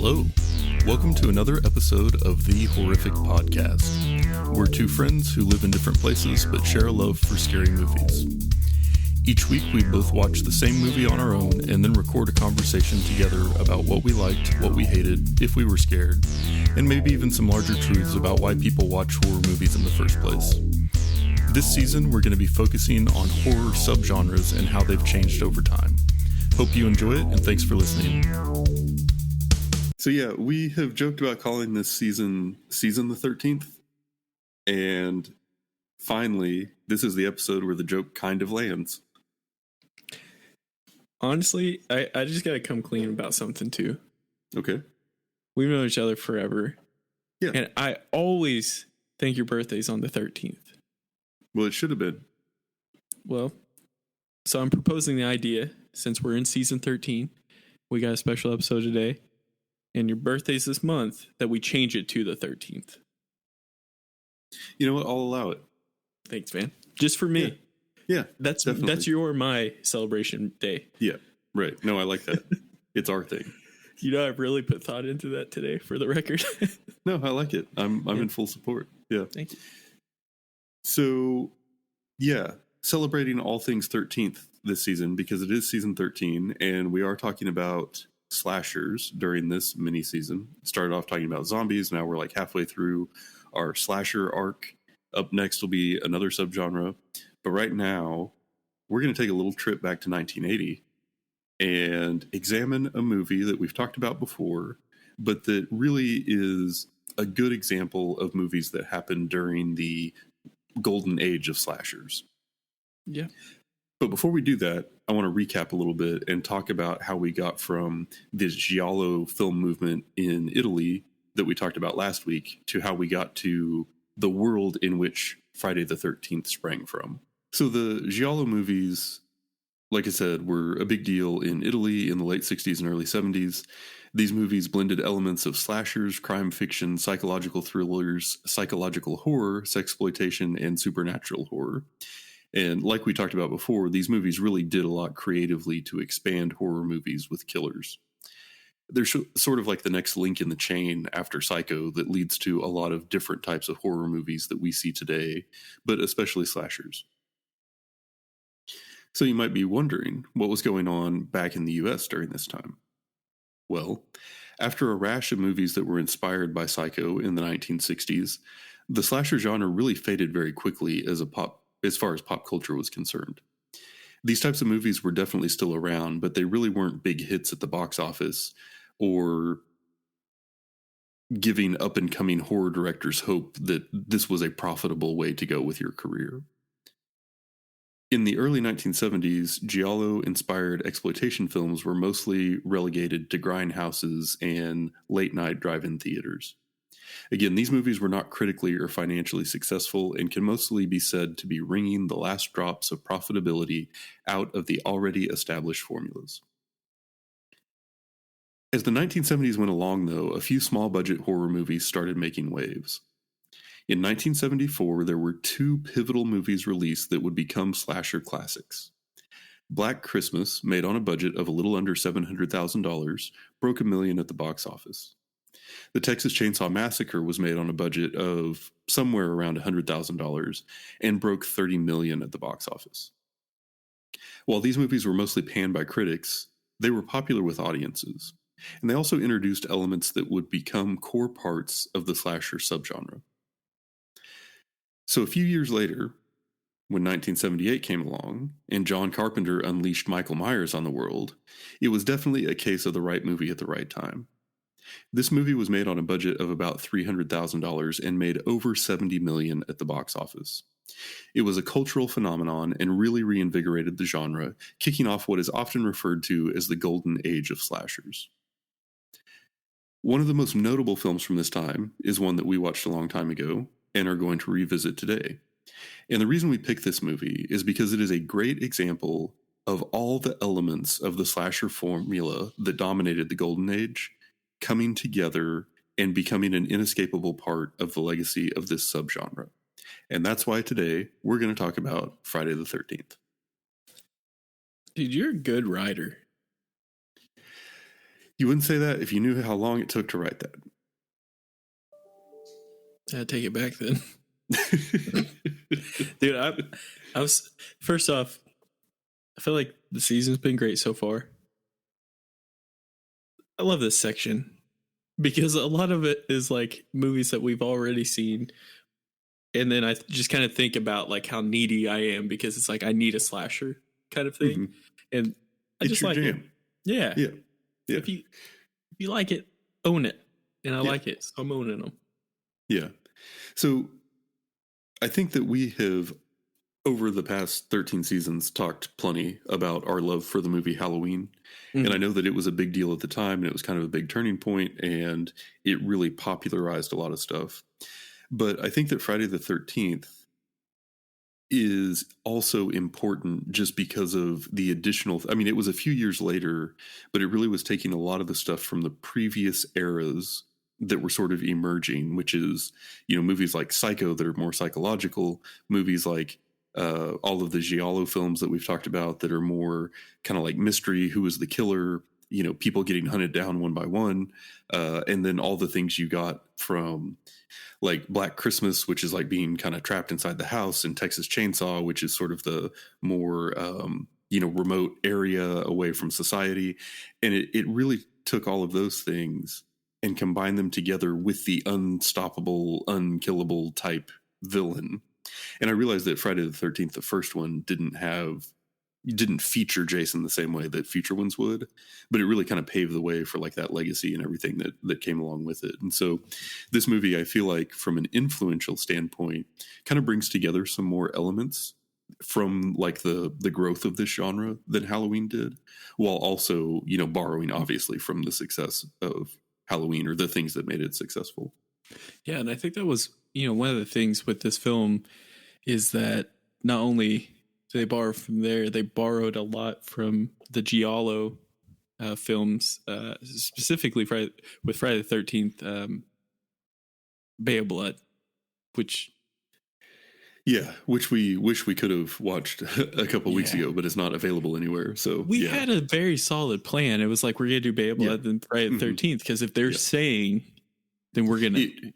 Hello. Welcome to another episode of The Horrific Podcast. We're two friends who live in different places but share a love for scary movies. Each week we both watch the same movie on our own and then record a conversation together about what we liked, what we hated, if we were scared, and maybe even some larger truths about why people watch horror movies in the first place. This season we're going to be focusing on horror subgenres and how they've changed over time. Hope you enjoy it, and thanks for listening. So yeah, we have joked about calling this season the 13th, and finally, this is the episode where the joke kind of lands. Honestly, I just gotta come clean about something too. Okay. We've known each other forever. Yeah. And I always think your birthday's on the 13th. Well, it should have been. Well, so I'm proposing the idea, since we're in season 13, we got a special episode today, and your birthday's this month, that we change it to the 13th. You know what? I'll allow it. Thanks, man. Just for me. Yeah, That's my celebration day. Yeah, right. No, I like that. It's our thing. You know, I've really put thought into that today, for the record. No, I like it. I'm in full support. Yeah. Thank you. So, yeah, celebrating all things 13th this season, because it is season 13, and we are talking about slashers during this mini season. Started off talking about zombies. Now we're like halfway through our slasher arc. Up next will be another subgenre. But right now, we're going to take a little trip back to 1980 and examine a movie that we've talked about before, but that really is a good example of movies that happened during the golden age of slashers. Yeah. But before we do that, I want to recap a little bit and talk about how we got from this giallo film movement in Italy that we talked about last week to how we got to the world in which Friday the 13th sprang from. So the giallo movies, like I said, were a big deal in Italy in the late 60s and early 70s. These movies blended elements of slashers, crime fiction, psychological thrillers, psychological horror, sexploitation, and supernatural horror. And like we talked about before, these movies really did a lot creatively to expand horror movies with killers. They're sort of like the next link in the chain after Psycho that leads to a lot of different types of horror movies that we see today, but especially slashers. So you might be wondering what was going on back in the US during this time. Well, after a rash of movies that were inspired by Psycho in the 1960s, the slasher genre really faded very quickly as far as pop culture was concerned. These types of movies were definitely still around, but they really weren't big hits at the box office or giving up-and-coming horror directors hope that this was a profitable way to go with your career. In the early 1970s, giallo-inspired exploitation films were mostly relegated to grindhouses and late-night drive-in theaters. Again, these movies were not critically or financially successful and can mostly be said to be wringing the last drops of profitability out of the already established formulas. As the 1970s went along, though, a few small-budget horror movies started making waves. In 1974, there were two pivotal movies released that would become slasher classics. Black Christmas, made on a budget of a little under $700,000, broke $1 million at the box office. The Texas Chainsaw Massacre was made on a budget of somewhere around $100,000 and broke $30 million at the box office. While these movies were mostly panned by critics, they were popular with audiences, and they also introduced elements that would become core parts of the slasher subgenre. So a few years later, when 1978 came along and John Carpenter unleashed Michael Myers on the world, it was definitely a case of the right movie at the right time. This movie was made on a budget of about $300,000 and made over $70 million at the box office. It was a cultural phenomenon and really reinvigorated the genre, kicking off what is often referred to as the golden age of slashers. One of the most notable films from this time is one that we watched a long time ago and are going to revisit today. And the reason we picked this movie is because it is a great example of all the elements of the slasher formula that dominated the golden age coming together and becoming an inescapable part of the legacy of this subgenre. And that's why today we're going to talk about Friday the 13th. Dude, you're a good writer. You wouldn't say that if you knew how long it took to write that. I'd take it back then. Dude, I was, first off, I feel like the season's been great so far. I love this section because a lot of it is like movies that we've already seen. And then I just kind of think about like how needy I am because it's like I need a slasher kind of thing. Mhm. And I It's just your like jam. it. Yeah. Yeah. Yeah. If you like it, own it. And I Yeah. like it. So I'm owning them. Yeah. So I think that we have, over the past 13 seasons, talked plenty about our love for the movie Halloween. And I know that it was a big deal at the time, and it was kind of a big turning point, and it really popularized a lot of stuff. But I think that Friday the 13th is also important just because of the additional, I mean, it was a few years later, but it really was taking a lot of the stuff from the previous eras that were sort of emerging, which is, movies like Psycho that are more psychological, movies like all of the giallo films that we've talked about that are more kind of like mystery, who is the killer, people getting hunted down one by one, and then all the things you got from like Black Christmas, which is like being kind of trapped inside the house, and Texas Chainsaw, which is sort of the more remote area away from society. And it really took all of those things and combined them together with the unstoppable, unkillable type villain. And I realized that Friday the 13th, the first one, didn't feature Jason the same way that future ones would, but it really kind of paved the way for like that legacy and everything that came along with it. And so this movie, I feel like from an influential standpoint, kind of brings together some more elements from like the growth of this genre than Halloween did, while also, borrowing obviously from the success of Halloween or the things that made it successful. Yeah, and I think that was, one of the things with this film is that not only do they borrow from there, they borrowed a lot from the giallo films, specifically with Friday the 13th, Bay of Blood, which... Yeah, which we wish we could have watched a couple weeks ago, but it's not available anywhere. So we had a very solid plan. It was like, we're going to do Bay of Blood and Friday the 13th, because if they're saying, then we're going to...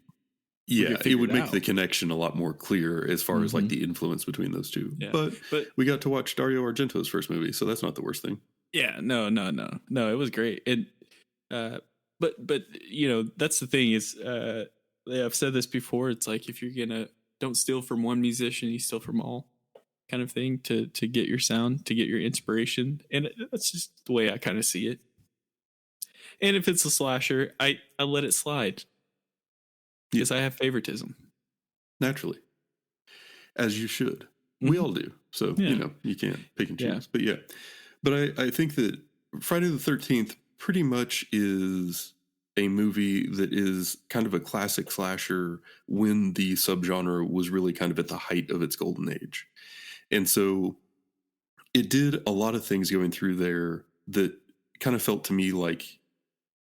it would make the connection a lot more clear as far as like the influence between those two. Yeah. But we got to watch Dario Argento's first movie, so that's not the worst thing. Yeah, no, it was great. And but that's the thing is, I've said this before. It's like, if you're gonna, don't steal from one musician, you steal from all, kind of thing, to get your sound, to get your inspiration. And that's just the way I kind of see it. And if it's a slasher, I let it slide. Because I have favoritism. Naturally. As you should. We all do. So, you can't pick and choose. Yeah. But I think that Friday the 13th pretty much is a movie that is kind of a classic slasher when the subgenre was really kind of at the height of its golden age. And so it did a lot of things going through there that kind of felt to me like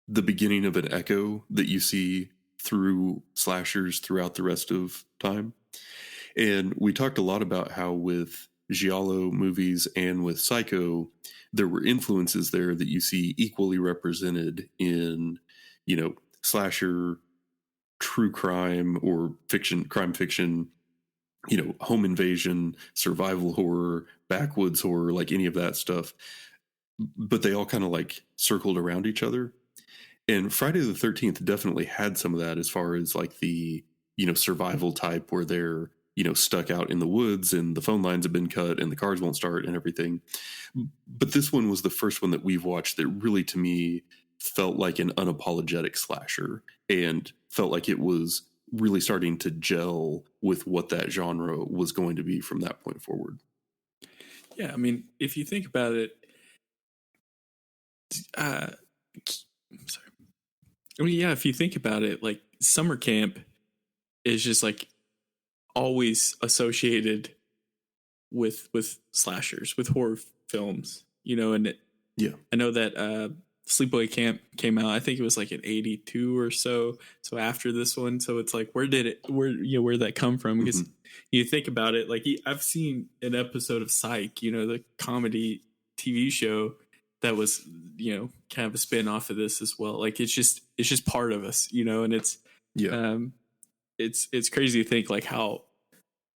the beginning of an echo that you see through slashers throughout the rest of time. And we talked a lot about how with giallo movies and with Psycho, there were influences there that you see equally represented in, slasher, true crime or crime fiction, home invasion, survival horror, backwoods horror, like any of that stuff. But they all kind of like circled around each other. And Friday the 13th definitely had some of that as far as like the, survival type where they're, stuck out in the woods and the phone lines have been cut and the cars won't start and everything. But this one was the first one that we've watched that really, to me, felt like an unapologetic slasher and felt like it was really starting to gel with what that genre was going to be from that point forward. Yeah, I mean, if you think about it, sorry. I mean, yeah, if you think about it, like summer camp is just like always associated with slashers, with horror films, and I know that Sleepaway Camp came out, I think it was like in 82 or so after this one. So it's like, where did that come from? Because you think about it, like I've seen an episode of Psych, the comedy TV show, that was, kind of a spin off of this as well. Like it's just part of us, and Yeah. it's crazy to think like how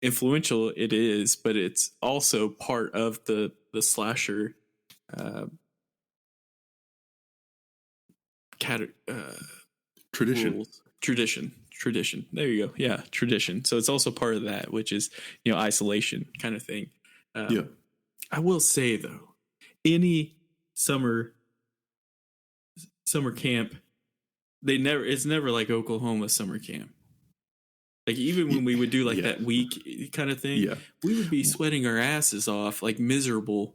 influential it is, but it's also part of the slasher uh, Tradition. rules. Tradition. There you go. Yeah, tradition. So it's also part of that, which is isolation kind of thing. Yeah. I will say though, any summer camp, it's never like Oklahoma summer camp. Like even when we would do like that week kind of thing, we would be sweating our asses off, like miserable.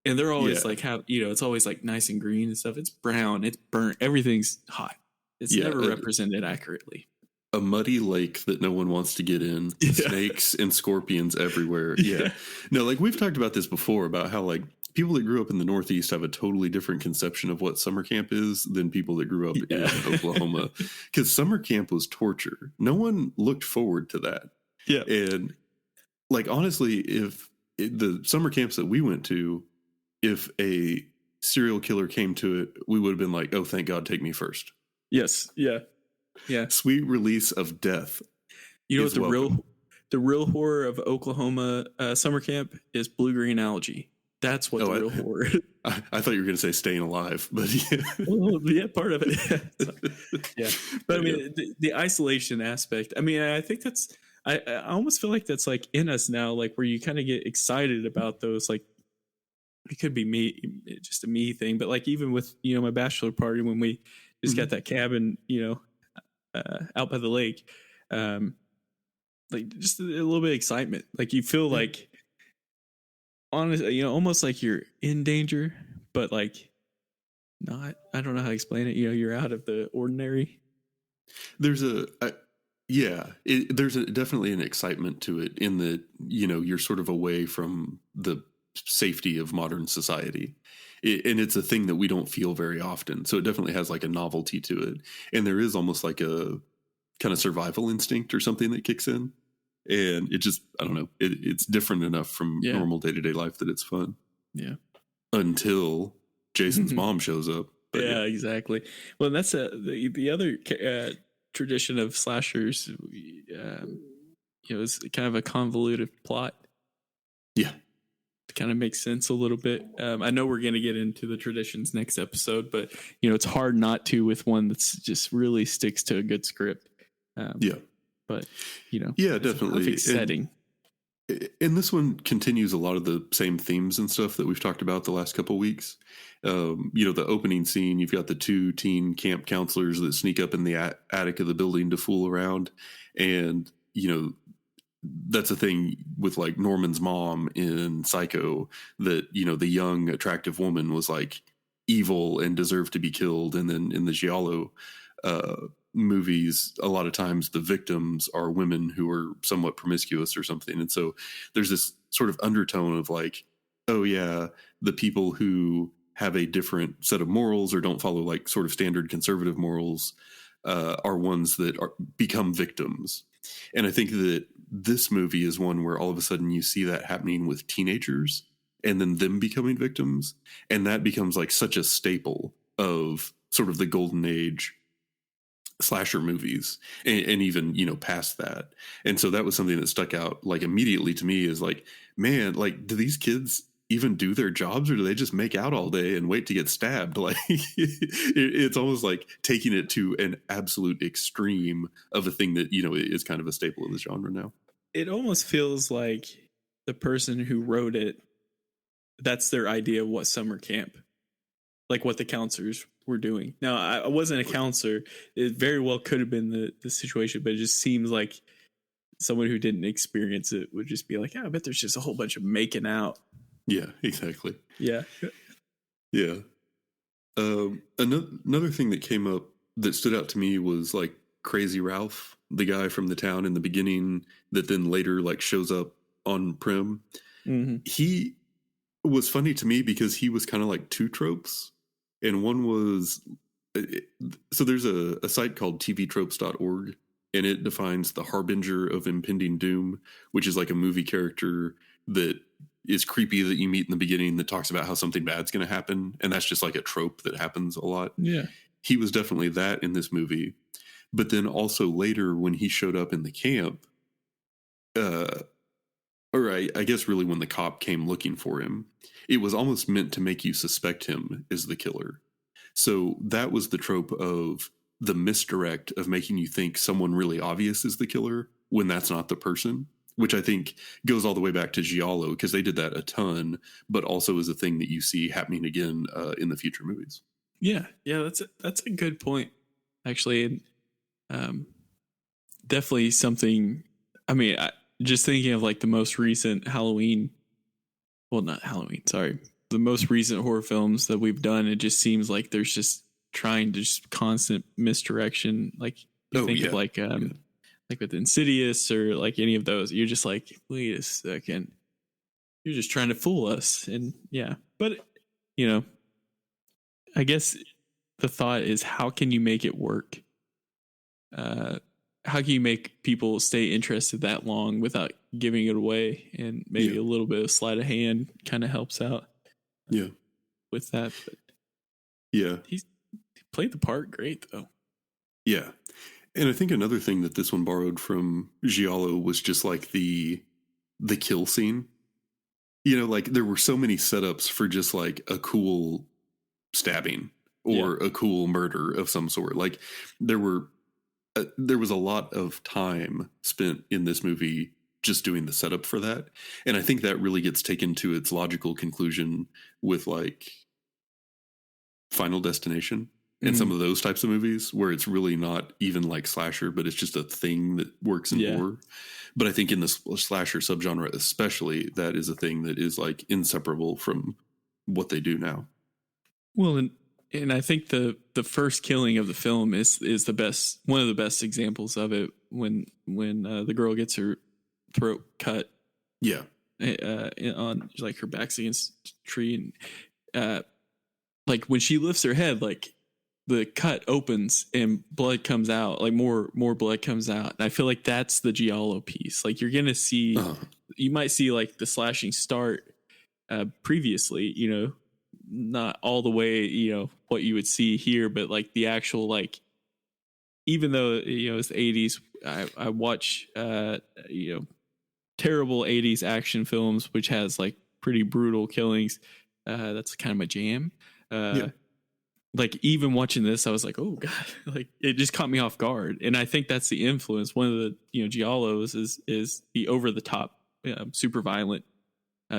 And they're always like it's always like nice and green and stuff. It's brown, it's burnt, everything's hot. It's never represented accurately. A muddy lake that no one wants to get in, snakes and scorpions everywhere. Yeah. No, like we've talked about this before about how like people that grew up in the Northeast have a totally different conception of what summer camp is than people that grew up in Oklahoma. Because summer camp was torture. No one looked forward to that. Yeah. And like, honestly, if the summer camps that we went to, if a serial killer came to it, we would have been like, oh, thank God, take me first. Yes. Yeah. Yeah. Sweet release of death. You know what the real horror of Oklahoma summer camp is blue-green algae. That's what the real horror is. I thought you were going to say staying alive, but part of it. Yeah. But I mean, the isolation aspect, I mean, I think that's, I almost feel like that's like in us now, like where you kind of get excited about those, like it could be me, just a me thing, but like even with, my bachelor party, when we just got that cabin, out by the lake, like just a little bit of excitement. Like you feel like, honestly, almost like you're in danger, but like not. I don't know how to explain it. You're out of the ordinary. There's there's definitely an excitement to it in that, you're sort of away from the safety of modern society. And it's a thing that we don't feel very often. So it definitely has like a novelty to it. And there is almost like a kind of survival instinct or something that kicks in. And it just, I don't know, it's different enough from normal day-to-day life that it's fun. Yeah. Until Jason's mom shows up. But exactly. Well, that's the other tradition of slashers. It's kind of a convoluted plot. Yeah. To kind of makes sense a little bit. I know we're going to get into the traditions next episode, but it's hard not to with one that's just really sticks to a good script. But definitely perfect setting. And this one continues a lot of the same themes and stuff that we've talked about the last couple of weeks. The opening scene, you've got the two teen camp counselors that sneak up in the attic of the building to fool around. And, that's a thing with like Norman's mom in Psycho, that, the young attractive woman was like evil and deserved to be killed. And then in the Giallo movies, a lot of times the victims are women who are somewhat promiscuous or something. And so there's this sort of undertone of like, oh yeah, the people who have a different set of morals or don't follow like sort of standard conservative morals are ones that become victims. And I think that this movie is one where all of a sudden you see that happening with teenagers and then them becoming victims. And that becomes like such a staple of sort of the golden age slasher movies and even, past that. And so that was something that stuck out like immediately to me is like, man, like, do these kids even do their jobs or do they just make out all day and wait to get stabbed? Like it's almost like taking it to an absolute extreme of a thing that, is kind of a staple of the genre now. It almost feels like the person who wrote it, that's their idea of what summer camp, like what the counselors were doing. Now, I wasn't a counselor. It very well could have been the situation, but it just seems like someone who didn't experience it would just be like, yeah, I bet there's just a whole bunch of making out. Yeah, exactly. Yeah. Yeah. Another thing that came up that stood out to me was like Crazy Ralph, the guy from the town in the beginning that then later like shows up on Prim. Mm-hmm. He was funny to me because he was kind of like two tropes. And one was, so there's a site called tvtropes.org, and it defines the harbinger of impending doom, which is like a movie character that is creepy that you meet in the beginning that talks about how something bad's going to happen, and that's just like a trope that happens a lot. Yeah. He was definitely that in this movie. But then also later when he showed up in the camp, or I guess really when the cop came looking for him, it was almost meant to make you suspect him as the killer. So that was the trope of the misdirect of making you think someone really obvious is the killer when that's not the person, which I think goes all the way back to Giallo, because they did that a ton, but also is a thing that you see happening again in the future movies. Yeah. That's a good point, actually. And definitely something. I mean, just thinking of like the most recent Halloween. Well, not Halloween. Sorry, the most recent horror films that we've done. It just seems like there's just trying to just constant misdirection. Like you think of like like with Insidious or like any of those. You're just like, wait a second, you're just trying to fool us. And yeah, but you know, I guess the thought is, how can you make it work? How can you make people stay interested that long without giving it away? And maybe a little bit of sleight of hand kind of helps out. With that. But he played the part great though. Yeah. And I think another thing that this one borrowed from Giallo was just like the kill scene. You know, like there were so many setups for just like a cool stabbing or a cool murder of some sort. Like there was a lot of time spent in this movie just doing the setup for that. And I think that really gets taken to its logical conclusion with like Final Destination and some of those types of movies where it's really not even like slasher, but it's just a thing that works in horror. But I think in the slasher subgenre especially, that is a thing that is like inseparable from what they do now. Well, and I think the first killing of the film is the best, one of the best examples of it, when the girl gets her throat cut. Yeah. On like her back's against a tree, and like when she lifts her head, like the cut opens and blood comes out, like more blood comes out. And I feel like that's the Giallo piece. Like you're gonna see, you might see like the slashing start previously, you know, not all the way, you know, what you would see here, but like the actual, like, even though, you know, it's the 80s, I watch you know, terrible 80s action films which has like pretty brutal killings. That's kind of my jam. Like even watching this, I was like, oh god, like it just caught me off guard. And I think that's the influence. One of the, you know, Giallos is the over the top, super violent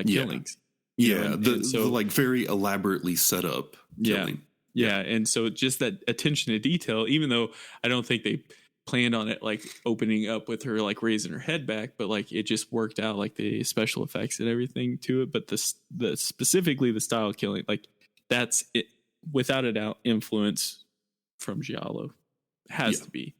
killings. Yeah, the like very elaborately set up killing. Yeah, and so just that attention to detail, even though I don't think they planned on it like opening up with her like raising her head back, but like it just worked out, like the special effects and everything to it. But the specifically the style of killing, like that's it, without a doubt, influence from Giallo. Has to be.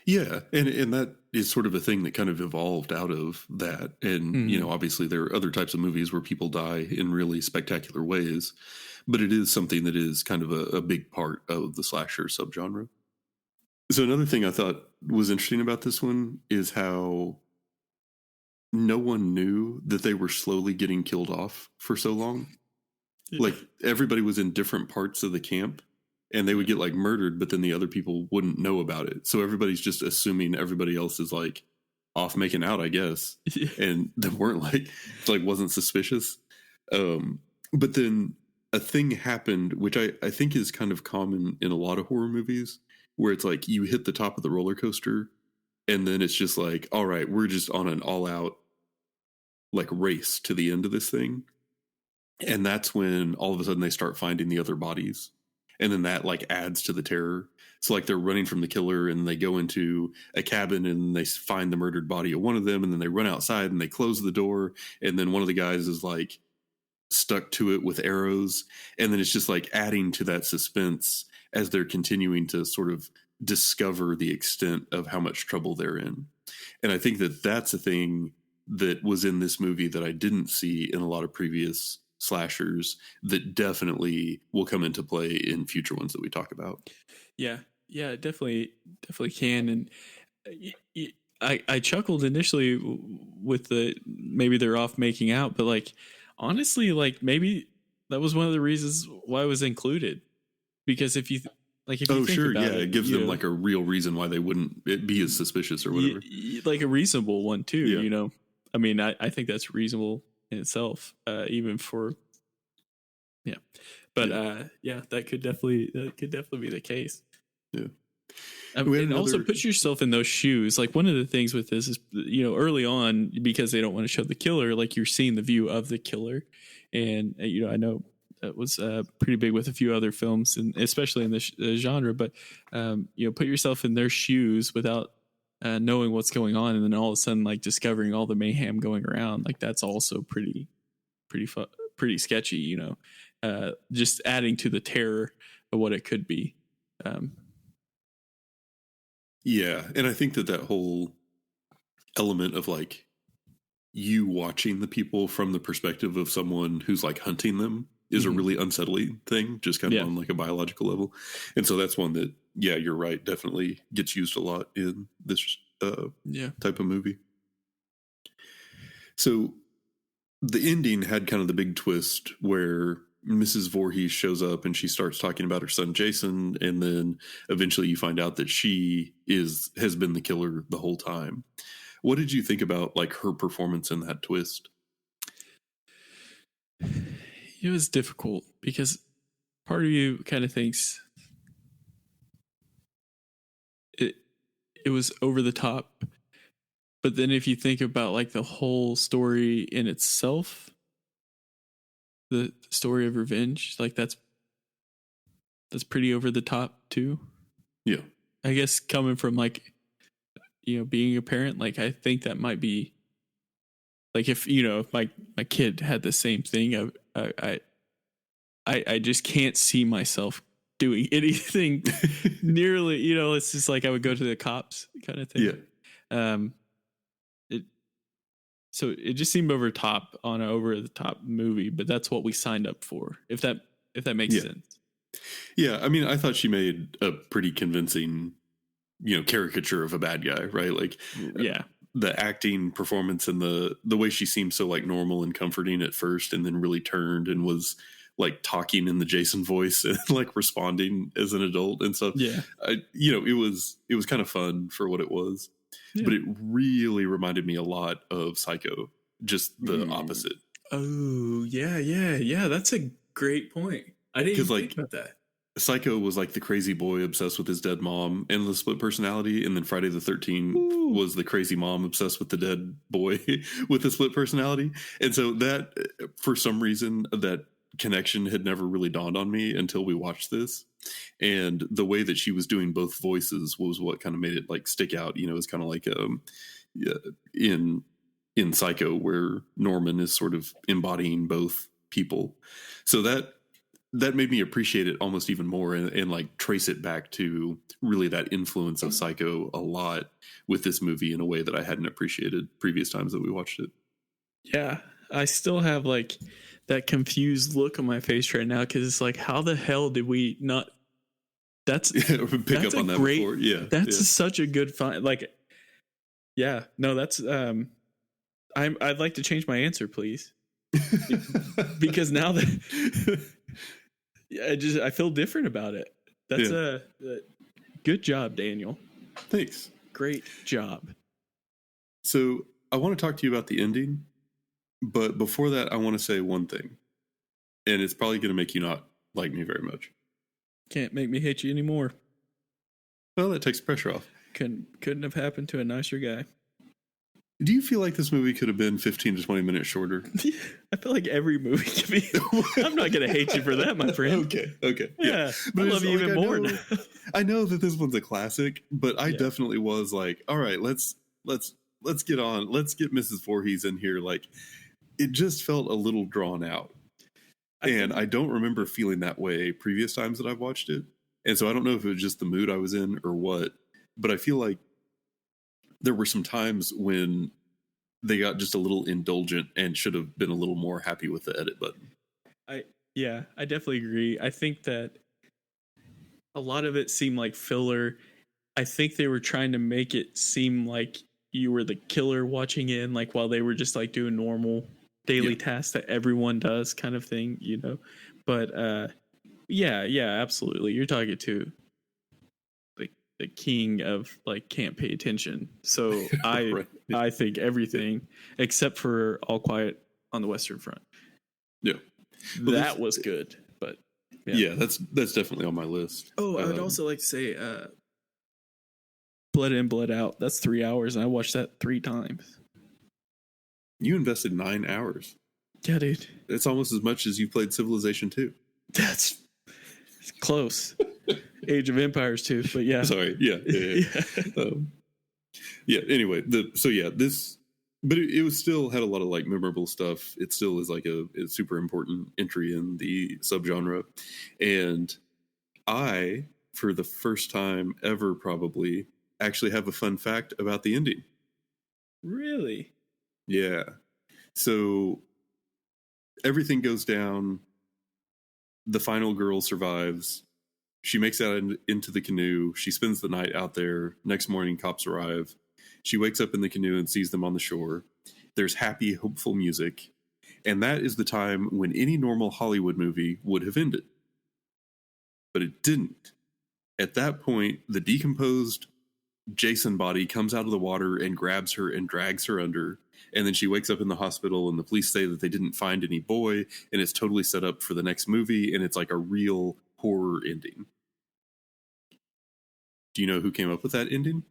Yeah, and that is sort of a thing that kind of evolved out of that. And, you know, obviously there are other types of movies where people die in really spectacular ways, but it is something that is kind of a big part of the slasher subgenre. So another thing I thought was interesting about this one is how no one knew that they were slowly getting killed off for so long. Like everybody was in different parts of the camp and they would get like murdered, but then the other people wouldn't know about it. So everybody's just assuming everybody else is like off making out, I guess. And they weren't like wasn't suspicious. But then a thing happened, which I think is kind of common in a lot of horror movies, where it's like you hit the top of the roller coaster and then it's just like, all right, we're just on an all out like race to the end of this thing. And that's when all of a sudden they start finding the other bodies. And then that like adds to the terror. So like they're running from the killer and they go into a cabin and they find the murdered body of one of them. And then they run outside and they close the door. And then one of the guys is like stuck to it with arrows. And then it's just like adding to that suspense as they're continuing to sort of discover the extent of how much trouble they're in. And I think that that's a thing that was in this movie that I didn't see in a lot of previous slashers that definitely will come into play in future ones that we talk about. Yeah, definitely can. And I chuckled initially with the maybe they're off making out, but like honestly, like maybe that was one of the reasons why it was included. Because if you Oh, think sure, about yeah, it, it gives you them know, like a real reason why they wouldn't be as suspicious or whatever. like a reasonable one too. Yeah, You know, I mean, I think that's reasonable in itself, even for yeah. But yeah, yeah, that could definitely be the case. yeah. We had And also another. put yourself in those shoes. Like one of the things with this is, you know, early on, because they don't want to show the killer, like you're seeing the view of the killer. And, you know, I know that was pretty big with a few other films, and especially in this genre. But, you know, put yourself in their shoes without knowing what's going on. And then all of a sudden, like discovering all the mayhem going around. Like that's also pretty sketchy, you know, just adding to the terror of what it could be. Um, Yeah, and I think that whole element of like you watching the people from the perspective of someone who's like hunting them is a really unsettling thing, just kind of yeah. on like a biological level. And so that's one that, yeah, you're right, definitely gets used a lot in this Yeah. type of movie. So the ending had kind of the big twist where Mrs. Voorhees shows up and she starts talking about her son Jason, and then eventually you find out that she has been the killer the whole time. What did you think about like her performance in that twist? It was difficult because part of you kind of thinks it it was over the top, but then if you think about like the whole story in itself, the story of revenge, like that's pretty over the top too. Yeah. I guess coming from like, you know, being a parent, like I think that might be like if, you know, if my kid had the same thing, I just can't see myself doing anything nearly, you know, it's just like I would go to the cops kind of thing. Yeah. Um, it so it just seemed over top on an over the top movie, but that's what we signed up for. If that makes Yeah. sense. Yeah. I mean, I thought she made a pretty convincing, caricature of a bad guy, right? Like, Yeah. the acting performance and the way she seemed so like normal and comforting at first, and then really turned and was like talking in the Jason voice and like responding as an adult and stuff. Yeah. It was kind of fun for what it was, Yeah. but it really reminded me a lot of Psycho, just the opposite. Oh, yeah. That's a great point. I didn't even Because think like about that. Psycho was like the crazy boy obsessed with his dead mom and the split personality, and then Friday the 13th was the crazy mom obsessed with the dead boy with the split personality. And so that, for some reason, that connection had never really dawned on me until we watched this. And the way that she was doing both voices was what kind of made it like stick out. It's kind of like yeah, in Psycho, where Norman is sort of embodying both people. So that made me appreciate it almost even more, and like trace it back to really that influence of Psycho a lot with this movie in a way that I hadn't appreciated previous times that we watched it. Yeah. I still have like that confused look on my face right now because it's like, how the hell did we not? That's Pick that's up on that great, before. Yeah. That's such a good find. Like, yeah, no, that's I'd like to change my answer, please, because now that I feel different about it. That's a good job, Daniel. Thanks. Great job. So I want to talk to you about the ending, but before that, I want to say one thing, and it's probably going to make you not like me very much. Can't make me hate you anymore. Well, that takes pressure off. Couldn't have happened to a nicer guy. Do you feel like this movie could have been 15 to 20 minutes shorter? I feel like every movie could be. I'm not going to hate you for that, my friend. Okay. Yeah. But I love you even more now. I know that this one's a classic, but I definitely was like, all right, let's get on. Let's get Mrs. Voorhees in here. Like, it just felt a little drawn out. I don't remember feeling that way previous times that I've watched it. And so I don't know if it was just the mood I was in or what, but I feel like there were some times when they got just a little indulgent and should have been a little more happy with the edit button. I definitely agree. I think that a lot of it seemed like filler. I think they were trying to make it seem like you were the killer watching in, like while they were just like doing normal daily tasks that everyone does, kind of thing, you know. But yeah, absolutely. You're talking to the king of like can't pay attention. So I I think everything except for All Quiet on the Western Front. Yeah, well, that was good. But yeah, that's definitely on my list. Oh, I would also like to say Blood In, Blood Out. That's 3 hours, and I watched that 3 times. You invested 9 hours. Yeah, dude. It's almost as much as you played Civilization 2. That's close. Age of Empires 2, but yeah. Sorry, yeah. Anyway, but it was still had a lot of like memorable stuff. It still is like a super important entry in the subgenre, and I, for the first time ever, probably actually have a fun fact about the ending. Really? Yeah. So everything goes down. The final girl survives. She makes it into the canoe. She spends the night out there. Next morning, cops arrive. She wakes up in the canoe and sees them on the shore. There's happy, hopeful music. And that is the time when any normal Hollywood movie would have ended. But it didn't. At that point, the decomposed Jason body comes out of the water and grabs her and drags her under. And then she wakes up in the hospital and the police say that they didn't find any boy, and it's totally set up for the next movie, and it's like a real horror ending. Do you know who came up with that ending?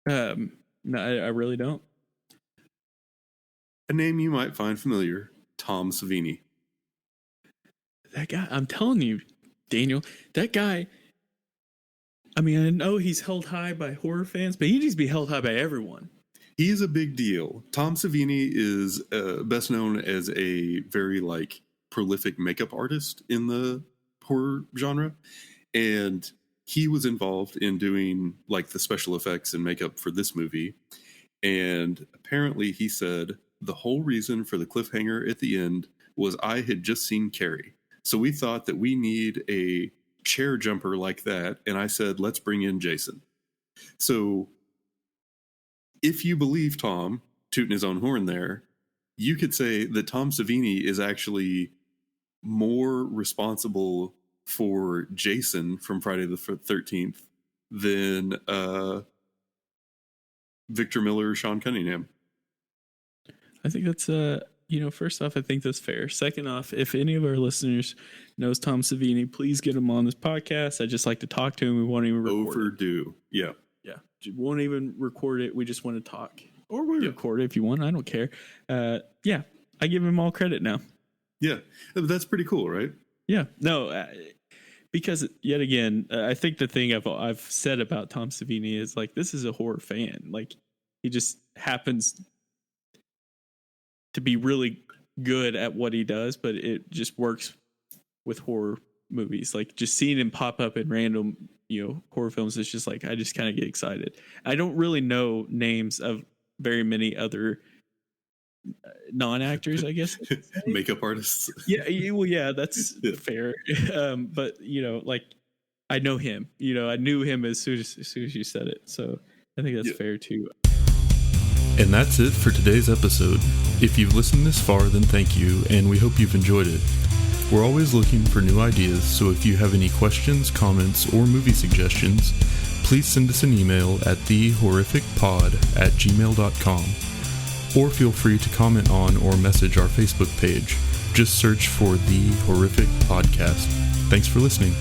No, I really don't. A name you might find familiar, Tom Savini. That guy, I'm telling you, Daniel, that guy, I mean, I know he's held high by horror fans, but he needs to be held high by everyone. He is a big deal. Tom Savini is best known as a very like prolific makeup artist in the horror genre, and he was involved in doing like the special effects and makeup for this movie. And apparently he said the whole reason for the cliffhanger at the end was I had just seen Carrie. So we thought that we need a chair jumper like that. And I said, let's bring in Jason. So if you believe Tom, tooting his own horn there, you could say that Tom Savini is actually more responsible for Jason from Friday the 13th than Victor Miller or Sean Cunningham. I think that's first off, I think that's fair. Second off, if any of our listeners knows Tom Savini, please get him on this podcast. I just like to talk to him. We won't even record overdue. Yeah. Won't even record it. We just want to talk. Or we record it if you want. I don't care. I give him all credit now. Yeah. That's pretty cool, right? Yeah. No, because yet again, I think the thing I've said about Tom Savini is like, this is a horror fan. Like, he just happens to be really good at what he does, but it just works with horror movies. Like, just seeing him pop up in random, horror films, it's just like, I just kind of get excited. I don't really know names of very many other non-actors, I guess. Makeup artists. Yeah, that's fair. But like, I know him. I knew him as soon as you said it. So I think that's fair too. And that's it for today's episode. If you've listened this far, then thank you, and we hope you've enjoyed it. We're always looking for new ideas, so if you have any questions, comments, or movie suggestions, please send us an email at thehorrificpod@gmail.com, or feel free to comment on or message our Facebook page. Just search for The Horrific Podcast. Thanks for listening.